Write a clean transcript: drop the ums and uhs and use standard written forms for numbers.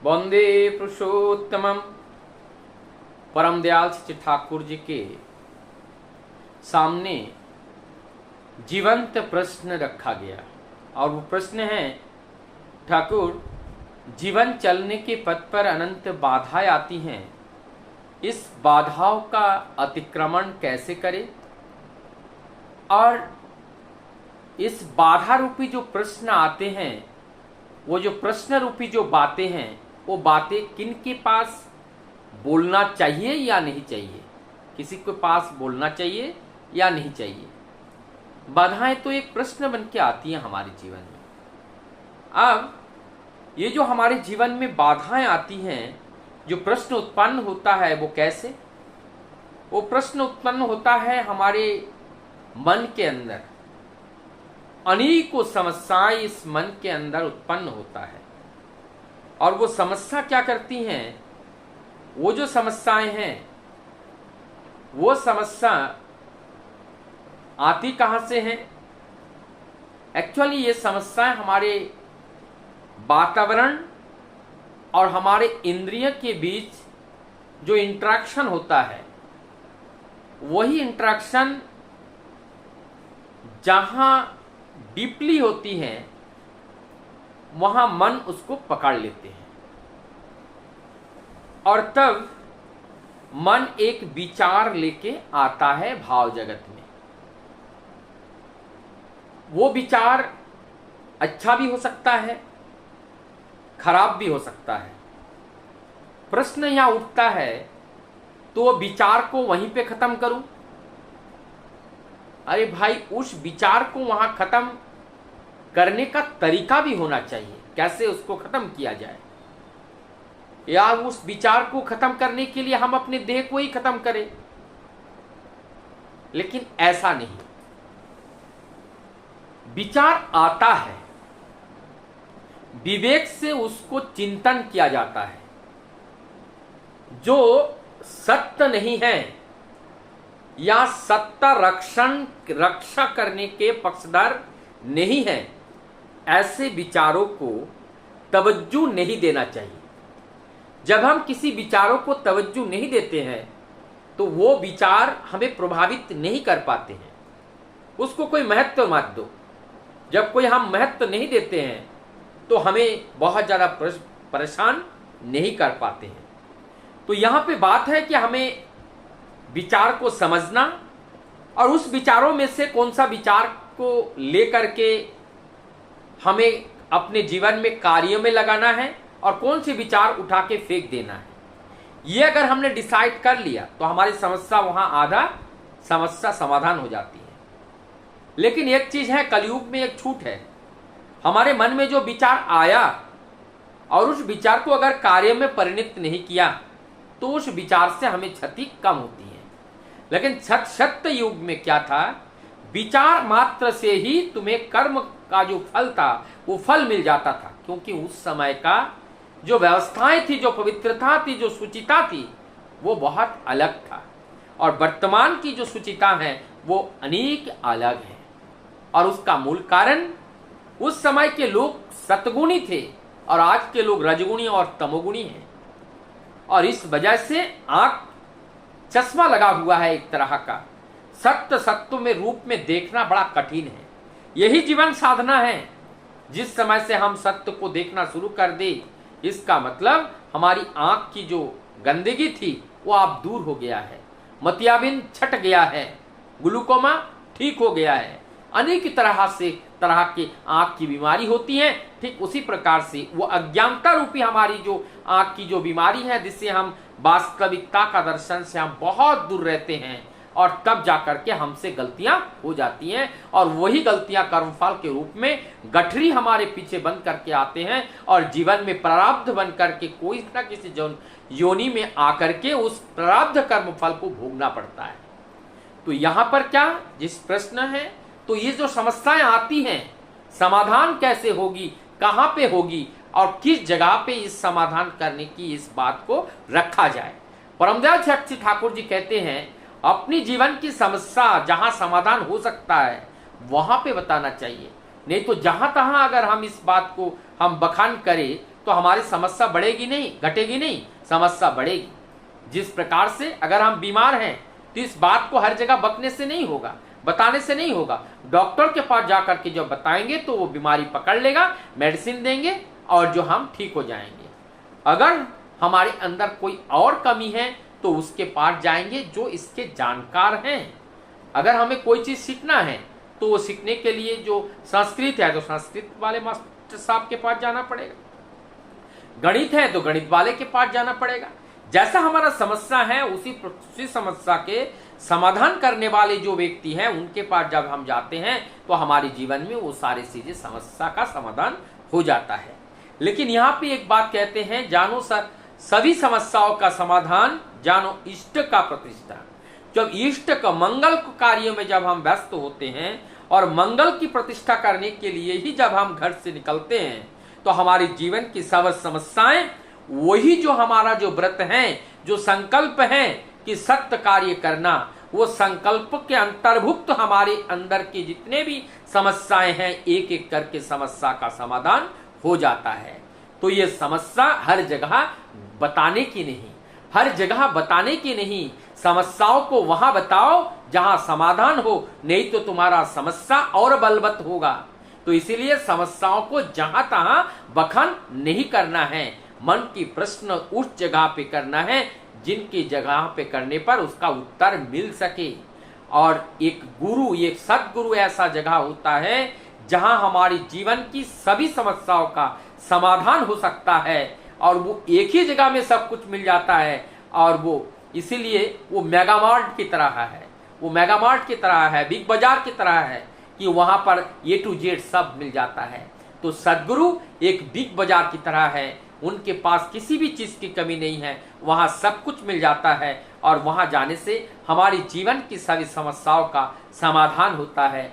वंदे पुरुषोत्तमम। परम दयाल श्री ठाकुर जी के सामने जीवंत प्रश्न रखा गया और वो प्रश्न है, ठाकुर, जीवन चलने के पथ पर अनंत बाधाएं आती हैं, इस बाधाओं का अतिक्रमण कैसे करें? और इस बाधा रूपी जो प्रश्न आते हैं, वो जो प्रश्न रूपी जो बातें हैं, वो बातें किन के पास बोलना चाहिए या नहीं चाहिए? किसी के पास बोलना चाहिए या नहीं चाहिए? बाधाएं तो एक प्रश्न बन के आती हैं हमारे जीवन में। अब ये जो हमारे जीवन में बाधाएं आती हैं, जो प्रश्न उत्पन्न होता है, वो कैसे? वो प्रश्न उत्पन्न होता है हमारे मन के अंदर। अनेकों समस्याएं इस मन के अंदर उत्पन्न होता है और वो समस्या क्या करती हैं? वो जो समस्याएं हैं, वो समस्या आती कहां से हैं? एक्चुअली ये समस्याएं हमारे वातावरण और हमारे इंद्रिय के बीच जो इंटरेक्शन होता है, वही इंटरेक्शन जहां डीपली होती है, वहां मन उसको पकड़ लेते हैं और तब मन एक विचार लेके आता है भाव जगत में। वो विचार अच्छा भी हो सकता है, खराब भी हो सकता है। प्रश्न यहां उठता है, तो विचार को वहीं पे खत्म करूं? अरे भाई, उस विचार को वहां खत्म करने का तरीका भी होना चाहिए, कैसे उसको खत्म किया जाए। या उस विचार को खत्म करने के लिए हम अपने देह को ही खत्म करें, लेकिन ऐसा नहीं। विचार आता है, विवेक से उसको चिंतन किया जाता है। जो सत्य नहीं है या सत्ता रक्षा करने के पक्षधर नहीं है, ऐसे विचारों को तवज्जो नहीं देना चाहिए। जब हम किसी विचारों को तवज्जो नहीं देते हैं, तो वो विचार हमें प्रभावित नहीं कर पाते हैं। उसको कोई महत्व मत दो। जब कोई हम महत्व नहीं देते हैं, तो हमें बहुत ज़्यादा परेशान नहीं कर पाते हैं। तो यहाँ पे बात है कि हमें विचार को समझना और उस विचारों में से कौन सा विचार को लेकर के हमें अपने जीवन में कार्य में लगाना है और कौन से विचार उठा के फेंक देना है। ये अगर हमने डिसाइड कर लिया, तो हमारी समस्या वहां आधा समस्या समाधान हो जाती है। लेकिन एक चीज है, कलयुग में एक छूट है। हमारे मन में जो विचार आया और उस विचार को अगर कार्य में परिणत नहीं किया, तो उस विचार से हमें क्षति कम होती है। लेकिन सत्य युग में क्या था? विचार मात्र से ही तुम्हें कर्म का जो फल था, वो फल मिल जाता था। क्योंकि उस समय का जो व्यवस्थाएं थी, जो पवित्रता थी, जो शुचिता थी, वो बहुत अलग था। और वर्तमान की जो शुचिता है, वो अनेक अलग है। और उसका मूल कारण, उस समय के लोग सतगुणी थे और आज के लोग रजगुणी और तमोगुणी हैं। और इस वजह से आंख चश्मा लगा हुआ है एक तरह का। सत्य में रूप में देखना बड़ा कठिन है। यही जीवन साधना है। जिस समय से हम सत्य को देखना शुरू कर दे, इसका मतलब हमारी आंख की जो गंदगी थी, वो अब दूर हो गया है। मोतियाबिंद छट गया है, ग्लूकोमा ठीक हो गया है। अनेक तरह के आंख की बीमारी होती है। ठीक उसी प्रकार से वो अज्ञानता रूपी हमारी जो आंख की जो बीमारी है, जिससे हम वास्तविकता का दर्शन से हम बहुत दूर रहते हैं, और तब जाकर के हमसे गलतियां हो जाती हैं। और वही गलतियां कर्मफल के रूप में गठरी हमारे पीछे बन करके आते हैं और जीवन में प्रारब्ध बन करके कोई ना किसी योनि में आकर के उस प्रारब्ध कर्मफल को भोगना पड़ता है। तो यहां पर क्या जिस प्रश्न है, तो ये जो समस्याएं आती हैं, समाधान कैसे होगी, कहां पे होगी और किस जगह पे इस समाधान करने की इस बात को रखा जाए। परमदयाल श्री ठाकुर जी कहते हैं, अपनी जीवन की समस्या जहां समाधान हो सकता है वहां पे बताना चाहिए। नहीं तो जहां तहां अगर हम इस बात को हम बखान करें, तो हमारी समस्या बढ़ेगी नहीं, घटेगी नहीं, समस्या बढ़ेगी। जिस प्रकार से अगर हम बीमार हैं तो इस बात को हर जगह बकने से नहीं होगा, बताने से नहीं होगा। डॉक्टर के पास जाकर के जब बताएंगे तो वो बीमारी पकड़ लेगा, मेडिसिन देंगे और जो हम ठीक हो जाएंगे। अगर हमारे अंदर कोई और कमी है तो उसके पास जाएंगे जो इसके जानकार हैं। अगर हमें कोई चीज सीखना है तो वो सीखने के लिए जो संस्कृत है तो संस्कृत वाले मास्टर साहब के पास जाना पड़ेगा, गणित है तो गणित वाले के पास जाना पड़ेगा। जैसा हमारा समस्या है उसी समस्या के समाधान करने वाले जो व्यक्ति हैं उनके पास जब हम जाते हैं तो हमारे जीवन में वो सारी चीजें समस्या का समाधान हो जाता है। लेकिन यहाँ पे एक बात कहते हैं, जानो सभी समस्याओं का समाधान, जानो इष्ट का प्रतिष्ठा। जब इष्ट का मंगल कार्यों में जब हम व्यस्त होते हैं और मंगल की प्रतिष्ठा करने के लिए ही जब हम घर से निकलते हैं तो हमारे जीवन की सब समस्याएं, वही जो हमारा जो व्रत है, जो संकल्प है कि सत्य कार्य करना, वो संकल्प के अंतर्भुक्त हमारे अंदर की जितने भी समस्याएं हैं एक एक करके समस्या का समाधान हो जाता है। तो ये समस्या हर जगह बताने की नहीं, हर जगह बताने की नहीं, समस्याओं को वहां बताओ जहां समाधान हो, नहीं तो तुम्हारा समस्या और बलवत होगा। तो इसीलिए समस्याओं को जहां तहां बखान नहीं करना है, मन की प्रश्न उस जगह पे करना है जिनकी जगह पे करने पर उसका उत्तर मिल सके। और एक गुरु, एक सदगुरु ऐसा जगह होता है जहां हमारी जीवन की सभी समस्याओं का समाधान हो सकता है और वो एक ही जगह में सब कुछ मिल जाता है। और वो इसीलिए वो मेगा मार्ट की तरह है, वो मेगा मार्ट की तरह है, बिग बाजार की तरह है कि वहां पर A to Z सब मिल जाता है। तो सदगुरु एक बिग बाजार की तरह है, उनके पास किसी भी चीज की कमी नहीं है, वहां सब कुछ मिल जाता है और वहां जाने से हमारी जीवन की सभी समस्याओं का समाधान होता है।